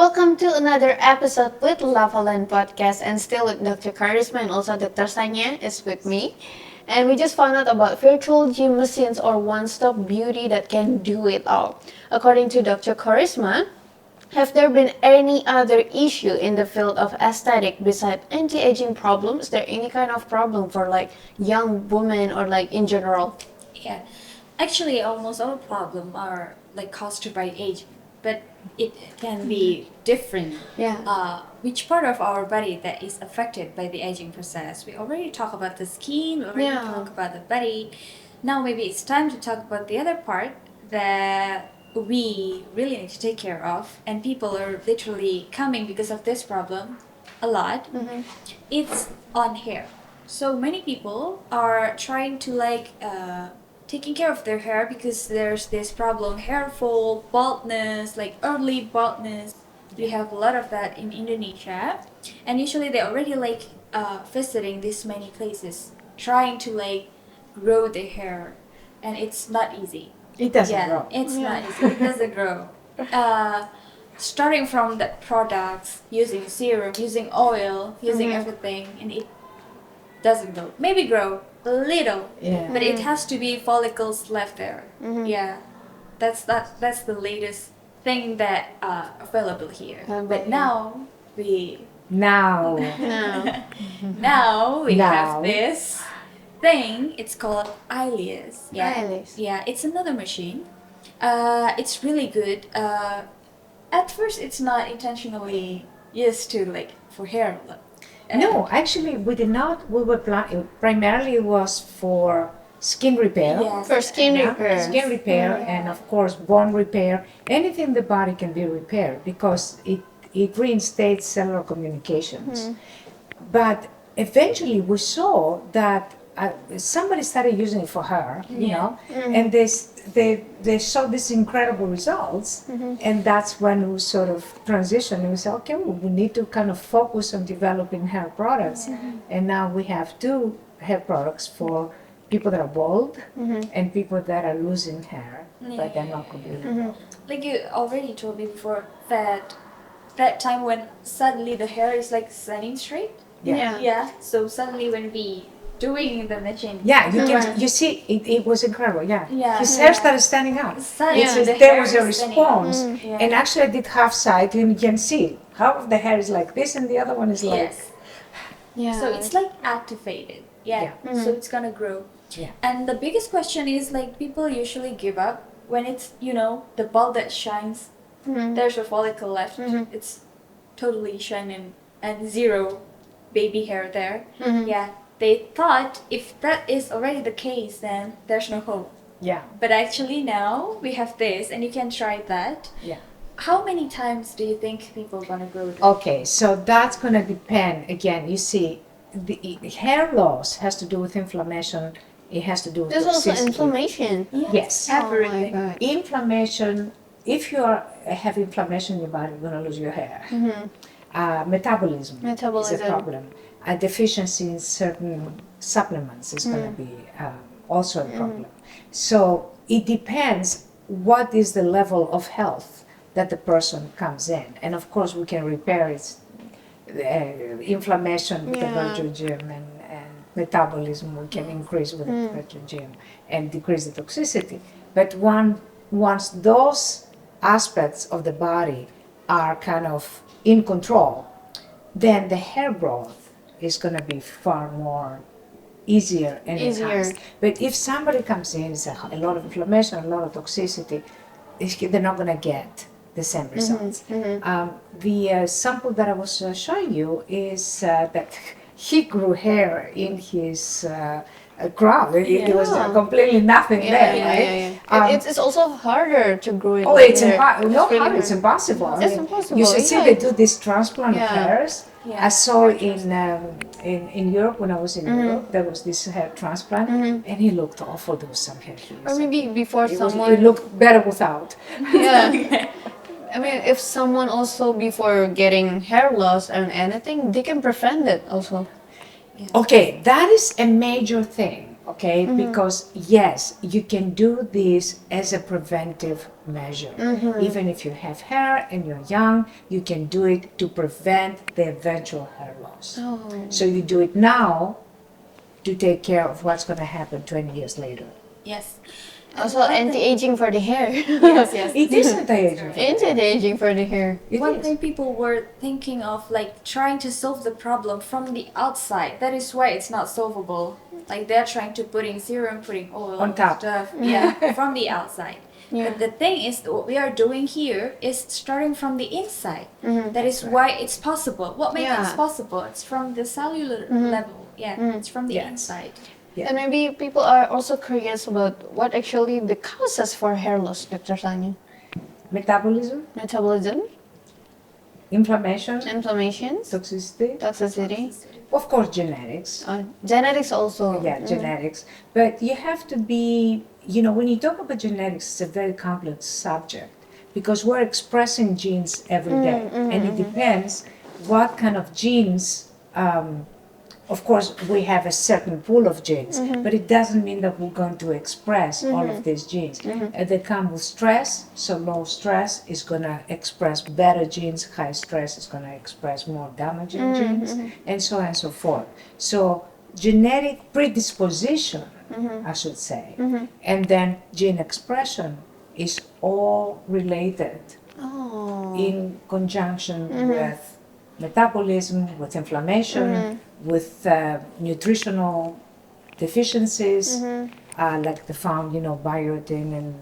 Welcome to another episode with Lavaland Podcast, and still with Dr. Charisma and also Dr. Xanya is with me. And we just found out about virtual gym machines or one-stop beauty that can do it all. According to Dr. Charisma, have there been any other issue in the field of aesthetic besides anti-aging problems? Is there any kind of problem for like young women or like in general? Yeah, actually, almost all problems are like caused by age, but it can be different. Yeah. Which part of our body that is affected by the aging process? We already talked about the skin. We already Yeah. talked about the body. Now maybe it's time to talk about the other part that we really need to take care of, and people are literally coming because of this problem a lot. It's on hair. So many people are trying to taking care of their hair because there's this problem, hair fall, baldness, like early baldness. We have a lot of that in Indonesia, and usually they already visiting these many places, trying to grow their hair, and it's not easy. It doesn't grow. It's not easy. It doesn't grow. Starting from the products, using serum, using oil, using everything, and it doesn't grow. Maybe grow a little, but it has to be follicles left there. Yeah, that's the latest thing that available here. But now we Now, now we Now. have this thing. It's called IELLIOS. IELLIOS. Yeah, it's another machine. It's really good. At first, it's not intentionally used to for hair. no, actually, we did not. We were primarily it was for skin repair. Yes. For skin Yeah, repair. skin repair, and of course bone repair. Anything the body can be repaired because it reinstates cellular communications. But eventually, we saw that somebody started using it for her, you know, and they saw these incredible results, and that's when we sort of transitioned and we said, okay, well, we need to kind of focus on developing hair products, and now we have two hair products for people that are bald and people that are losing hair, but they're not completely bald. Like you already told me before that time when suddenly the hair is standing straight. Yeah. Yeah. So suddenly when we doing the machine. Yeah, you see, it was incredible. Yeah, Yeah. his hair started standing up. Suddenly It's the just, there hair was a is standing response, up. Yeah. and actually I did half side, and you can see half of the hair is like this, and the other one is like Yes. Yeah. So it's activated. Yeah. So it's gonna grow. Yeah. And the biggest question is people usually give up when it's the ball that shines. There's a follicle left. It's totally shining and zero baby hair there. Yeah. They thought if that is already the case, then there's no hope. yeah, But actually now we have this, and you can try that. yeah. How many times do you think people gonna grow that? Okay, so that's gonna depend. Again, you see, the hair loss has to do with inflammation. It has to do with There's also toxicity. inflammation. Yes. Everything. Oh my God. Inflammation. If you have inflammation in your body, you're gonna lose your hair. Metabolism is Metabolism. a problem. A deficiency in certain supplements is going to be also a problem. So it depends what is the level of health that the person comes in, and of course we can repair its inflammation with the Yeah. virtual gym, and metabolism we can increase with the virtual gym and decrease the toxicity. But once those aspects of the body are kind of in control, then the hair growth is going to be far more easier and Easier. enhanced. But if somebody comes in with a lot of inflammation, a lot of toxicity, they're not going to get the same results. The sample that I was showing you is that he grew hair in his crown. It was completely nothing there, right? It's also harder to grow it. Oh, like it's there. not really hard. It's hard. impossible. I It's mean, impossible, You should see yeah. they do this transplant of Yeah. hairs. Yeah. I saw in Europe when I was in Europe. There was this hair transplant, and he looked awful. There was some hair. Or maybe before It someone. looked better without. Yeah. I mean, if someone also before getting hair loss and anything, they can prevent it also. Okay, that is a major thing. Okay, because yes, you can do this as a preventive measure. Even if you have hair and you're young, you can do it to prevent the eventual hair loss. So you do it now to take care of what's going to happen 20 years later. Yes. Also, anti-aging for the hair. Yes, yes. It is anti-aging. Anti-aging for the hair. It One is. thing people were thinking of, like, trying to solve the problem from the outside. That is why it's not solvable. Like, they're trying to put in serum, putting oil On top. stuff. Yeah, from the outside. Yeah. But the thing is, what we are doing here is starting from the inside. That is why it's possible. What makes Yeah. it possible? It's from the cellular level. Yeah, it's from the Yes. inside. Yeah. And maybe people are also curious about what actually the causes for hair loss, Dr. Xanya. Metabolism, Metabolism, inflammation, inflammations, toxicity, toxicity, of course, genetics. genetics also. Yeah, genetics. But you have to be, when you talk about genetics, it's a very complex subject because we're expressing genes every day. And it depends what kind of genes. Of course, we have a certain pool of genes, but it doesn't mean that we're going to express all of these genes. They come with stress, so low stress is going to express better genes, high stress is going to express more damaging genes, and so on and so forth. So genetic predisposition, I should say, and then gene expression is all related in conjunction with metabolism, with inflammation, with nutritional deficiencies, like the found, biotin and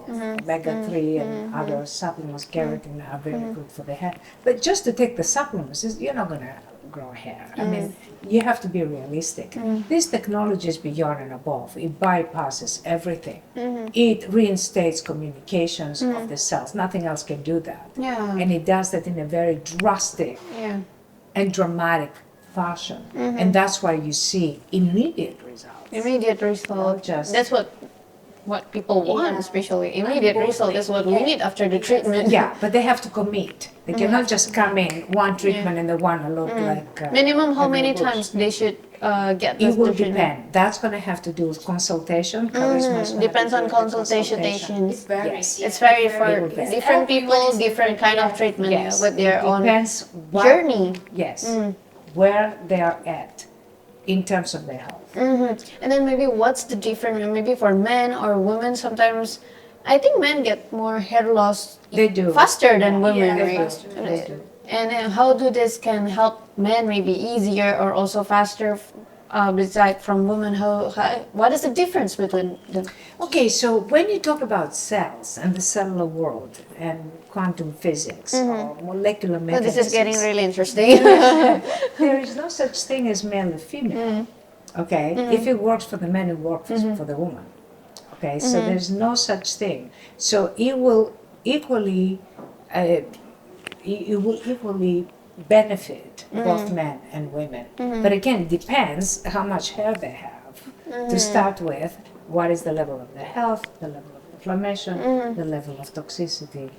omega-3 and other supplements, keratin are very good for the hair. But just to take the supplements, you're not going to grow hair. I mean, you have to be realistic. This technology is beyond and above. It bypasses everything. It reinstates communications of the cells. Nothing else can do that. Yeah. And it does that in a very drastic Yeah. and dramatic fashion. And that's why you see immediate results. Immediate result. just- That's what people want, especially immediate result is what we need after the treatment. Yeah, but they have to commit. They cannot just come in, one treatment and they want to look like... Minimum how every many bush. times they should get It will the treatment? depend. That's going to have to do with consultation. Charisma is gonna Depends do on with the consultation. It's very. Yes. It's very for very good. different people, Everyone is different kind of treatment Yes, with their it own depends what, journey. Yes, where they are at in terms of their health. And then maybe what's the difference? Maybe for men or women, sometimes I think men get more hair loss They do. faster than women, Yeah, right? faster. They do. And how do this can help men maybe easier or also faster beside from women? What is the difference between them? Okay, so when you talk about cells and the cellular world and quantum physics or molecular So mechanisms, this is getting really interesting. there is no such thing as male and female. Okay, if it works for the man, it works for the woman. Okay, so there's no such thing. So it will equally, benefit both men and women. But again, it depends how much hair they have. To start with, what is the level of their health, the level of inflammation, the level of toxicity,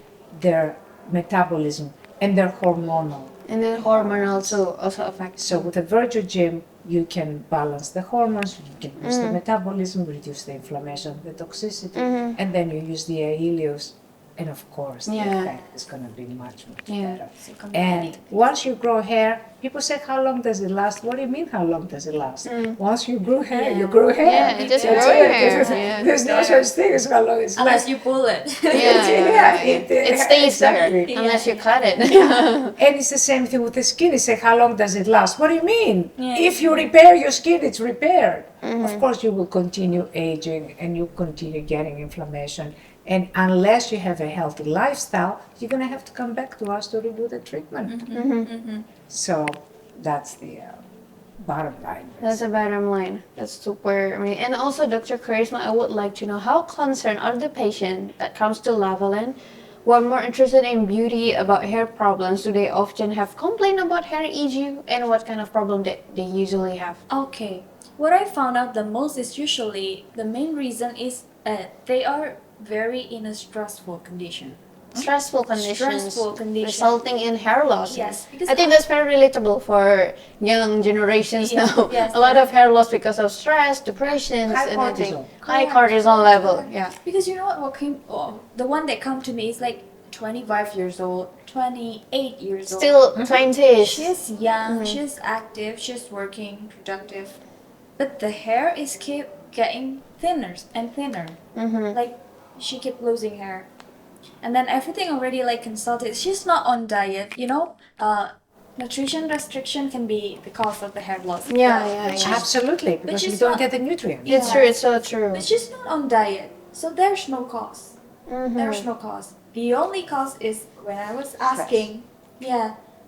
their metabolism, and their hormonal. And then hormonal too also affects. So with a virtual gym, you can balance the hormones, you can boost the metabolism, reduce the inflammation, the toxicity, and then you use the IELLIOS, and of course, the Yeah. effect is going to be much, much Yeah. better. And once you grow hair, people say, how long does it last? What do you mean, how long does it last? Once you grow hair, you grow hair. Yeah, you just That's grow it. hair, yeah. There's no such thing as how long it's Unless lasts. you pull it. It stays exactly. there unless you cut it. And it's the same thing with the skin. You say, how long does it last? What do you mean? Yeah. If you repair your skin, it's repaired. Of course, you will continue aging and you continue getting inflammation. And unless you have a healthy lifestyle, you're going to have to come back to us to redo the treatment. So that's the bottom line. That's the bottom line. That's super. And also, Dr. Charisma, I would like to know how concerned are the patient that comes to Lavalin who are more interested in beauty about hair problems? Do they often have complaint about hair issue, and what kind of problem that they usually have? Okay. What I found out the most is usually the main reason is they are very in a stressful condition. stressful conditions, resulting in hair loss. Yes, because I think that's very relatable for young generations now. Yes, A lot of hair loss because of stress, depression, High and I think cortisol. high cortisol level. Yeah. Because you know what came, the one that come to me is like 25 years old, 28 years old. Still 20s. She's young, she's active, she's working, productive, but the hair is keep getting thinner and thinner. Like she keep losing hair, and then everything already like consulted. She's not on diet, you know. Nutrition restriction can be the cause of the hair loss. Yeah. Absolutely, because you she's don't not- get the nutrients. It's true. It's so true. But she's not on diet, so there's no cause. There's no cause. The only cause is when I was asking,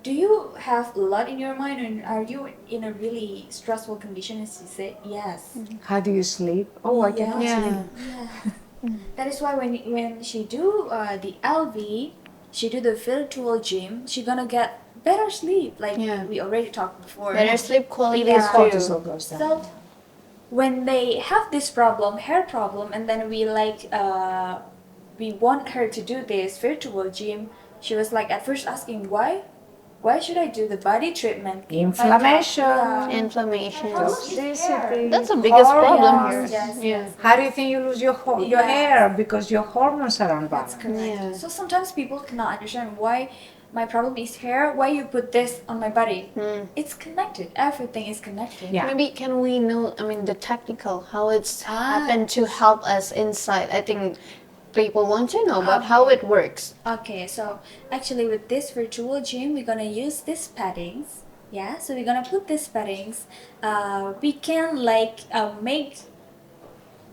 do you have a lot in your mind, and are you in a really stressful condition? And she said yes. How do you sleep? Oh, I cannot Yeah. sleep. That is why when she do the LV, she do the virtual gym, she gonna get better sleep. Like we already talked before. Better sleep quality Yeah. too. Cortisol goes down. So when they have this problem, hair problem, and then we want her to do this virtual gym, she was like at first asking why should I do the body treatment? Inflammation. Inflammation. Toxicity. That's the biggest problem hormones. here. Yes. How do you think you lose your your Yes. hair? Because your hormones are unbalanced. Correct. Yeah. So sometimes people cannot understand why my problem is hair, why you put this on my body. It's connected. Everything is connected. Yeah. Maybe can we know, I mean, the technical, how it's happened to help us inside? I think people want to know about how it works. Okay, so actually with this virtual gym, we're gonna use these paddings. Yeah, so we're gonna put these paddings. We can like make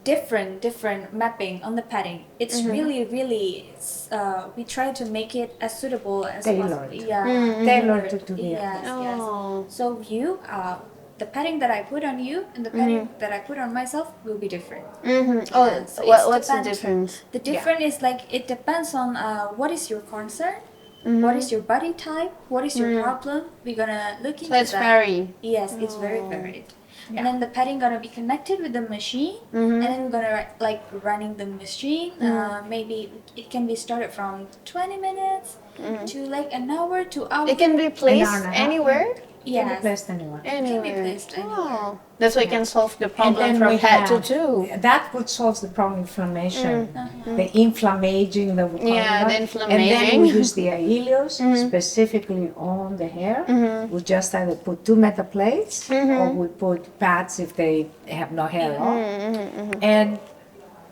different mapping on the padding. It's really we try to make it as suitable as Tailored. possible. Yeah, Tailored to the yes, Oh. yes. So you the padding that I put on you and the padding that I put on myself will be different. Oh, Yeah, so what's the depends. difference? The difference is like it depends on what is your concern, what is your body type, what is your problem. We're gonna look into So it's that. vary. Yes, it's very varied. And then the padding gonna be connected with the machine, and then we're gonna like running the machine. Maybe it can be started from 20 minutes to like an hour, 2 hours. It can be placed and a half. anywhere? Can be Yes. placed anywhere. Anywhere. placed anywhere. Oh, that's why you can solve the problem then from we head to have- toe. That would solve the problem inflammation, the inflammaging that we call Yeah, it. the And then we inflammaging. use the ielios specifically on the hair. We just either put 2 metal plates or we put pads if they have no hair at all. And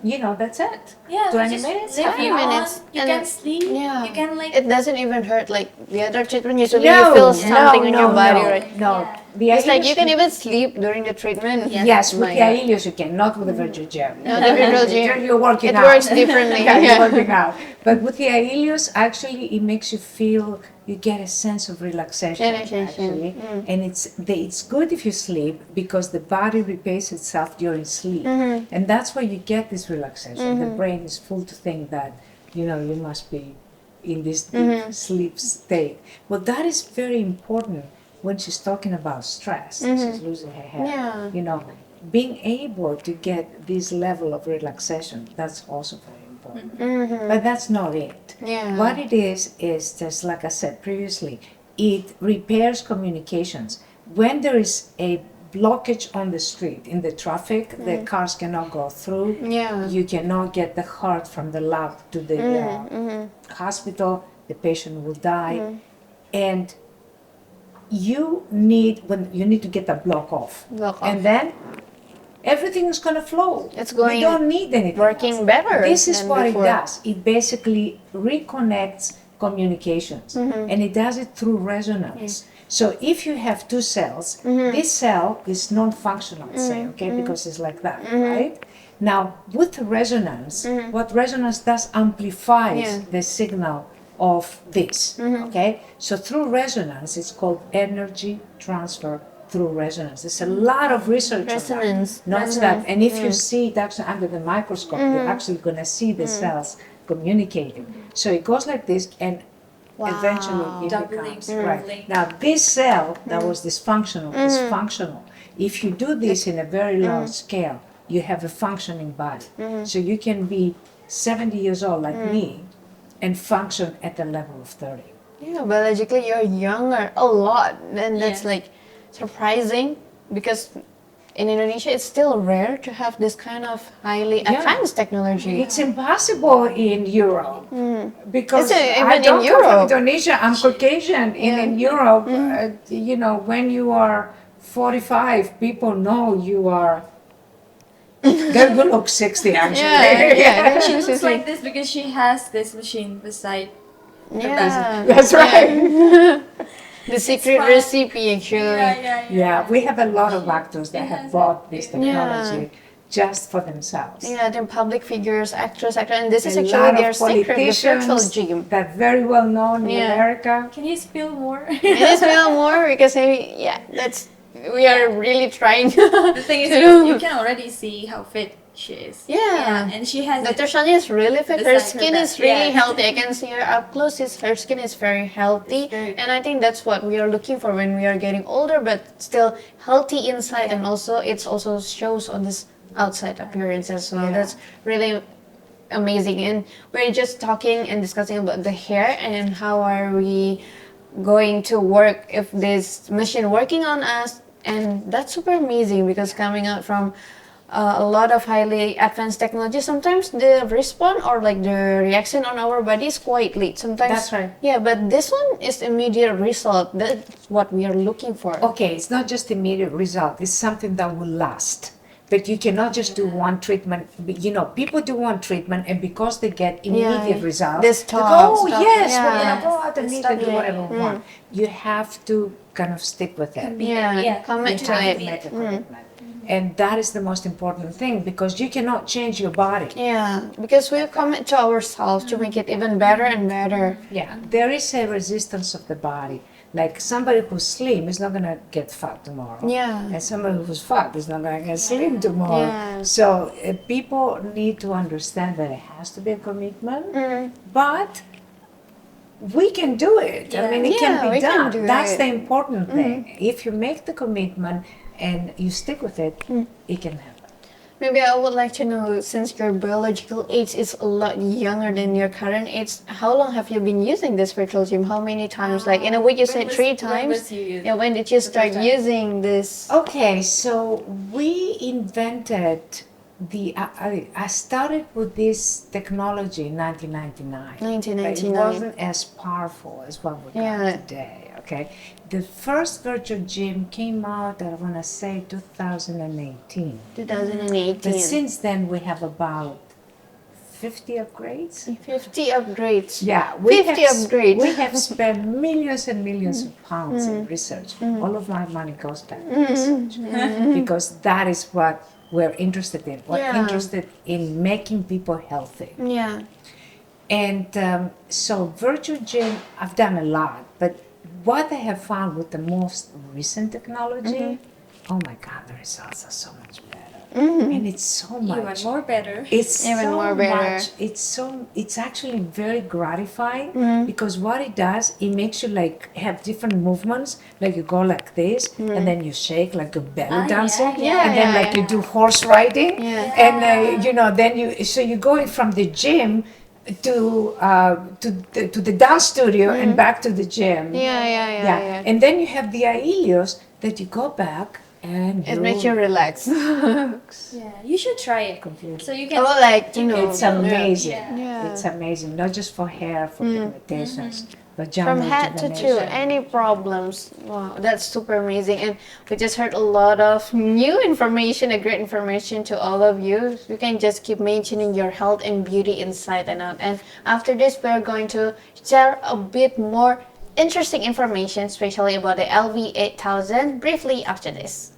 you know, that's it. Yeah, 20 just minutes? leave 20 it minutes. on. You And can it- sleep. Yeah. You can like It doesn't even hurt like the other treatment. Usually you feel something in your body, right? No, the It's like you ielios can even sleep during the treatment. Yes, with My the God. ielios you can, not with the virtual gel. No, the virtual gym. You're working It out. works differently. Yeah, you're Yeah. working out. But with the ielios, actually, it makes you feel, you get a sense of relaxation. Relaxation. Actually. And it's good if you sleep because the body repairs itself during sleep. And that's why you get this relaxation. The brain is full to think that, you know, you must be in this deep sleep state. Well, that is very important when she's talking about stress. She's losing her hair. Yeah. You know, being able to get this level of relaxation, that's also very important. But that's not it. Yeah. What it is just like I said previously, it repairs communications. When there is a blockage on the street, in the traffic, the cars cannot go through. Yeah. You cannot get the heart from the lab to the hospital, the patient will die. And you need to get the block off. Block And off. then everything is going to flow. It's going- You don't need anything working else. better This is than what before. it does. It basically reconnects communications, and it does it through resonance. So if you have two cells, this cell is non-functional, say, okay, because it's like that, right? Now, with resonance, what resonance does amplifies Yeah. the signal of this, okay? So through resonance, it's called energy transfer through resonance. There's a lot of research on that. Resonance. Not that, and if you see it actually under the microscope, you're actually going to see the cells communicating. So it goes like this, and eventually it Doubling, becomes doubling. right. Now this cell that was dysfunctional is functional. If you do this in a very large scale, you have a functioning body. So you can be 70 years old like me, and function at the level of 30. Yeah, biologically you're younger a lot, and that's Yeah. like surprising because in Indonesia it's still rare to have this kind of highly Yeah. advanced technology. It's impossible in Europe because Is it I even don't in come from Europe? Indonesia. I'm Caucasian. Yeah. In Europe, you know, when you are 45, people know you are. They will look 60 actually. Yeah. She She's looks like- like this because she has this machine beside. Yeah, That's right. the secret fun. recipe actually. Yeah, we have a lot of actors that It have has bought this it. technology just for themselves. Yeah, they're public figures, actors, and this is A actually lot their of secret, the virtual politicians gym. that are very well known in Yeah. America. Can you spill more? It is real more because we are really trying. The thing is, you can already see how fit she is. Yeah. And she has. Dr. Xanya is really fit. Her Beside her skin back, is really yeah. healthy. I can see her up close. Her skin is very healthy. very- And I think that's what we are looking for when we are getting older, but still healthy inside. Yeah. And also, it also shows on this outside appearance as well. Yeah. That's really amazing. And we're just talking and discussing about the hair and how are we going to work if this machine working on us. And that's super amazing because coming out from a lot of highly advanced technology, sometimes the response or like the reaction on our body is quite late. Sometimes That's right. Yeah, but this one is immediate result. That's what we are looking for. Okay, it's not just immediate result, it's something that will last. But you cannot just do one treatment. You know, people do one treatment, and because they get immediate results, This they go, talk, oh stuff, yes, yeah. we're gonna go out and It's eat and do stuff, whatever we want. You have to kind of stick with it. Yeah, commit You to have it. to make a commitment. And that is the most important thing because you cannot change your body. Yeah, because we commit to ourselves to make it even better and better. Yeah, there is a resistance of the body. Like somebody who's slim is not gonna get fat tomorrow. Yeah. And somebody who's fat is not gonna get slim tomorrow. Yeah. So people need to understand that it has to be a commitment, but we can do it. I mean, it Yeah, can we be can done. do That's it. the important thing. If you make the commitment and you stick with it, it can happen. Maybe I would like to know, since your biological age is a lot younger than your current age, how long have you been using this virtual gym? How many times? Like in a week, you When said was- 3 when times. was you using Yeah, when did you the first start time? using this? Okay, so we invented I started with this technology in 1999. But 1999. it wasn't as powerful as what we got Yeah. today, okay? The first virtual gym came out, I want to say 2018. 2018. But since then, we have about 50 upgrades. 50 upgrades. Yeah, 50 upgrades. We have spent millions and millions of pounds in research. All of my money goes back to research because that is what we're interested in. We're Yeah. interested in making people healthy. Yeah. And so virtual gym, I've done a lot, but what I have found with the most recent technology, oh my God, the results are so much better. And it's so Even much. more better. It's Even so more better. much. It's actually very gratifying because what it does, it makes you like have different movements. Like you go like this, and then you shake like a belly dancer, yeah, and then yeah, like you do horse riding, Yeah. and you know, then you're going from the gym to the dance studio and back to the gym. Yeah. And then you have the IELLIOS that you go back and It makes you relax. Yeah, you should try it. Completely. So you I can. would like to know. It's amazing. Yeah. It's amazing, not just for hair, for pigmentations, but From general head to toe, rejuvenation. any problems. Wow, that's super amazing. And we just heard a lot of new information, a great information to all of you. You can just keep maintaining your health and beauty inside and out. And after this, we're going to share a bit more interesting information, especially about the LV8000, briefly after this.